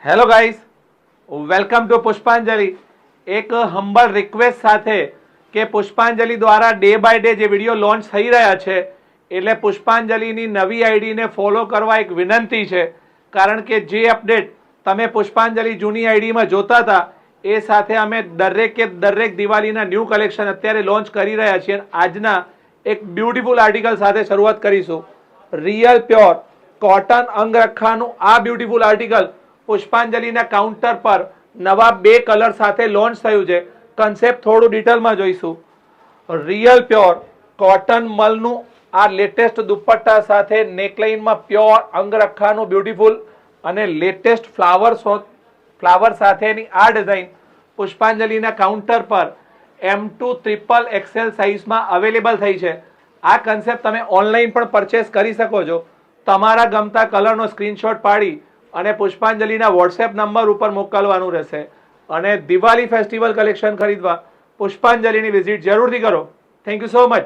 Hello guys, welcome to પુષ્પાંજલિ. એક humble request સાથે કે પુષ્પાંજલિ દ્વારા ડે બાય ડે જે વિડીયો લોન્ચ થઈ રહ્યા છે, એટલે પુષ્પાંજલિની નવી આઈડીને ફોલો કરવા એક વિનંતી છે. કારણ કે જે અપડેટ તમે પુષ્પાંજલિ જૂની આઈડીમાં જોતા હતા એ સાથે અમે દરેક દિવાળીના ન્યૂ કલેક્શન અત્યારે લોન્ચ કરી રહ્યા છીએ. આજના એક બ્યુટીફુલ આર્ટિકલ સાથે શરૂઆત કરીશું. રિયલ પ્યોર કોટન અંગરખાનું આ બ્યુટીફુલ આર્ટિકલ પુષ્પાંજલિના કાઉન્ટર પર નવા 2 કલર સાથે લોન્ચ થયું છે. કન્સેપ્ટ થોડું ડિટેલમાં જોઈશું. રિયલ પ્યોર કોટન મલનું આ લેટેસ્ટ દુપટ્ટા સાથે નેકલાઇનમાં પ્યોર અંગરખાનું બ્યુટીફુલ અને લેટેસ્ટ ફ્લાવર સાથેની આ ડિઝાઇન પુષ્પાંજલિના કાઉન્ટર પર M2 ટ્રિપલ XL સાઇઝમાં અવેલેબલ થઈ છે. આ કન્સેપ્ટ તમે ઓનલાઈન પણ પરચેસ કરી શકો છો. તમારા ગમતા કલરનો સ્ક્રીનશોટ પાડી અને પુષ્પાંજલિના વોટ્સએપ નંબર ઉપર મોકલવાનું રહેશે. અને દિવાળી ફેસ્ટિવલ કલેક્શન ખરીદવા પુષ્પાંજલિની વિઝિટ જરૂરથી કરો. Thank you so much.